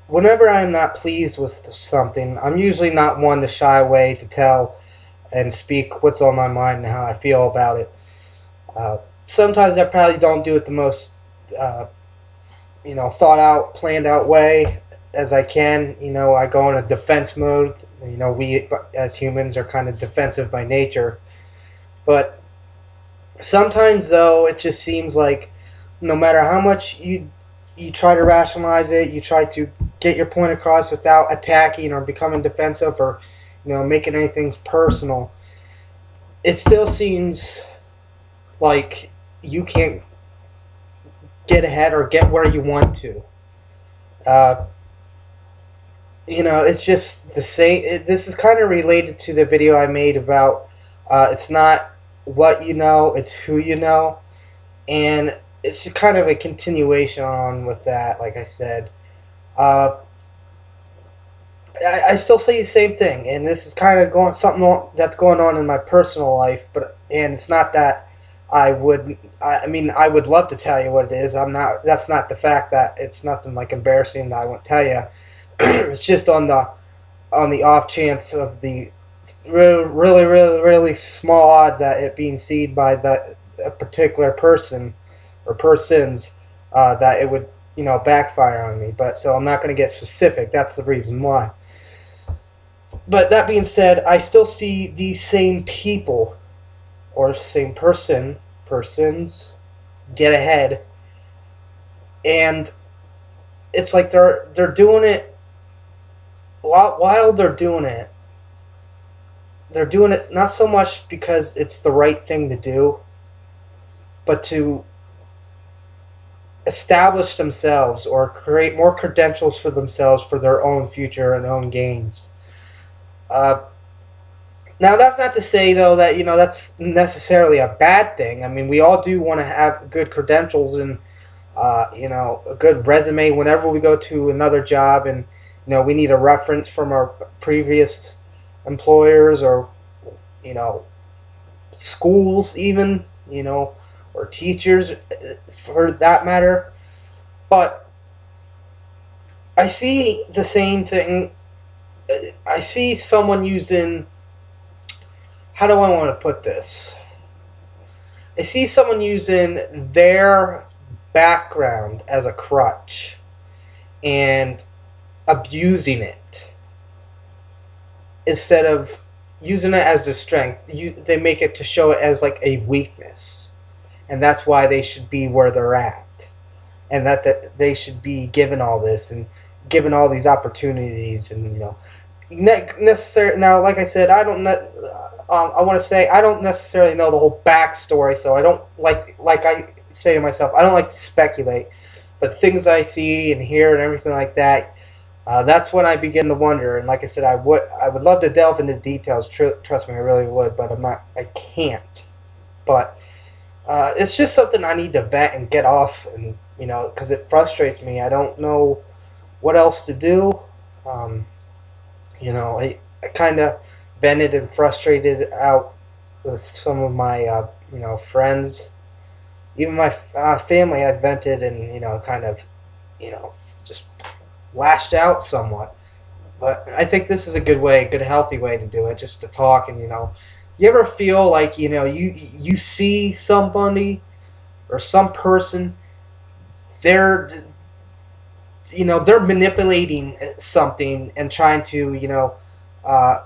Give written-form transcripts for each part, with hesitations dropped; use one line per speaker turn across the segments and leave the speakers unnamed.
whenever I'm not pleased with something, I'm usually not one to shy away to tell and speak what's on my mind and how I feel about it. Sometimes I probably don't do it the most, uh, thought out, planned out way as I can. I go in a defense mode. We as humans are kind of defensive by nature, but sometimes though it just seems like no matter how much you try to rationalize it, you try to get your point across without attacking or becoming defensive or making anything personal, it still seems like you can't get ahead or get where you want to. Uh, it's just the same. This is kind of related to the video I made about it's not what you know, it's who you know. And it's kind of a continuation on with that, like I said. Uh, I still say the same thing, and this is kind of going something that's going on in my personal life, and it's not that I mean, I would love to tell you what it is. I'm not. That's not the fact that it's nothing like embarrassing that I won't tell you. It's just on the off chance of the really small odds that it being seen by a particular person or persons, that it would backfire on me. But so I'm not going to get specific. That's the reason why. But that being said, I still see these same people or same persons get ahead, and it's like they're doing it while they're doing it. They're doing it not so much because it's the right thing to do, but to establish themselves or create more credentials for themselves for their own future and own gains. Uh, Now that's not to say though that that's necessarily a bad thing. I mean, we all do want to have good credentials and a good resume whenever we go to another job, and we need a reference from our previous employers or you know schools even or teachers for that matter. But I see the same thing. I see someone using, how do I want to put this? I see someone using their background as a crutch and abusing it instead of using it as a strength. They make it to show it as like a weakness, and that's why they should be where they're at, and that they should be given all this and given all these opportunities, and necessary. Now, like I said, I want to say I don't necessarily know the whole backstory, so I don't like I say to myself, I don't like to speculate. But things I see and hear and everything like that, that's when I begin to wonder. And like I said, I would love to delve into details. Trust me, I really would, but I can't. But it's just something I need to vent and get off, and because it frustrates me. I don't know what else to do. Um, I kind of vented and frustrated out with some of my friends, even my family. I vented and kind of you know just lashed out somewhat. But I think this is a good way, a good healthy way to do it, just to talk. And you ever feel like you see somebody or some person, they're they're manipulating something and trying to uh,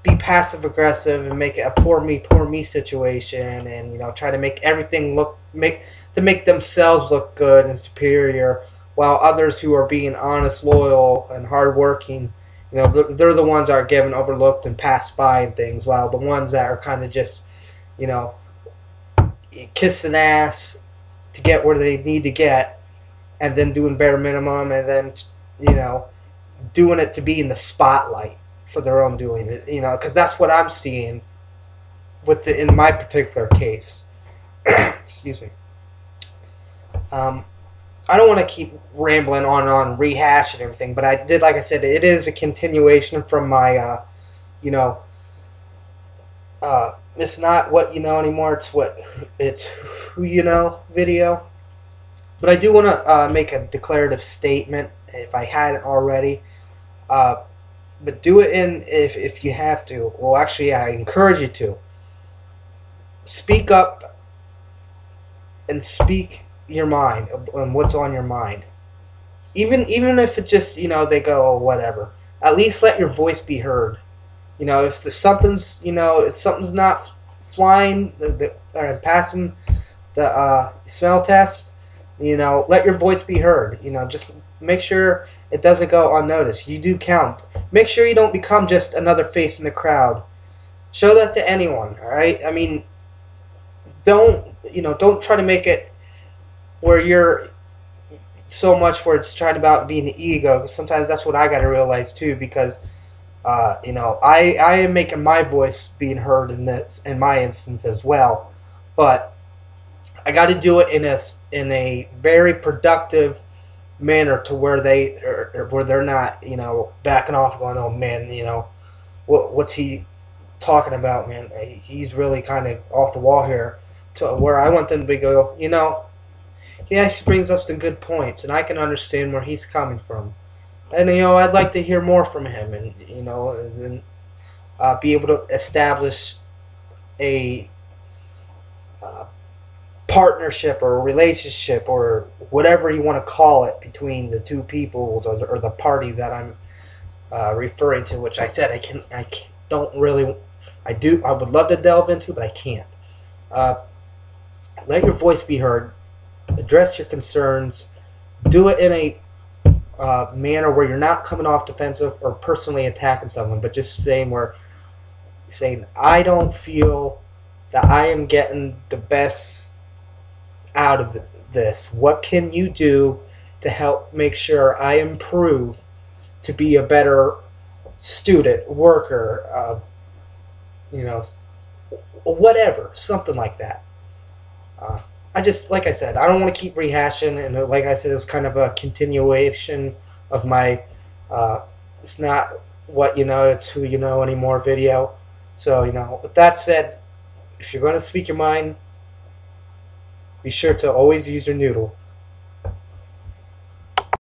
be passive aggressive and make it a poor me situation, and try to make everything make themselves look good and superior, while others who are being honest, loyal, and hardworking, they're the ones that are given overlooked and passed by and things, while the ones that are kind of just you know kissing ass to get where they need to get, and then doing bare minimum, and then you know doing it to be in the spotlight for their own doing. Because that's what I'm seeing in my particular case. Excuse me. Um, I don't want to keep rambling on rehash and everything, but like I said, it is a continuation from my, you know, it's not what you know anymore. It's who you know video. But I do want to make a declarative statement if I hadn't already. Uh, but do it in if you have to. Well, actually, I encourage you to speak up and speak your mind and what's on your mind. Even if it just they go, oh, whatever. At least let your voice be heard. If something's if something's not flying or passing the smell test, let your voice be heard. Just make sure it doesn't go unnoticed. You do count. Make sure you don't become just another face in the crowd. Show that to anyone. All right. I mean, don't try to make it where you're so much where it's trying about being the ego. Because sometimes that's what I got to realize too. Because I am making my voice being heard in my instance as well, but I got to do it in a very productive manner to where where they're not backing off going, oh man, what's he talking about, man? He's really kind of off the wall here. To where I want them to go, he actually brings up some good points, and I can understand where he's coming from. And I'd like to hear more from him, and and be able to establish a uh, partnership or a relationship or whatever you want to call it between the two peoples or the parties that I'm referring to. Which I said don't really. I would love to delve into, but I can't. Uh, Let your voice be heard. Address your concerns. Do it in a manner where you're not coming off defensive or personally attacking someone, but just saying, I don't feel that I am getting the best out of this. What can you do to help make sure I improve to be a better student, worker, you know, whatever, something like that. Uh, I just, like I said, I don't want to keep rehashing, and like I said, it was kind of a continuation of my it's not what you know, it's who you know anymore video. So, with that said, if you're going to speak your mind, be sure to always use your noodle.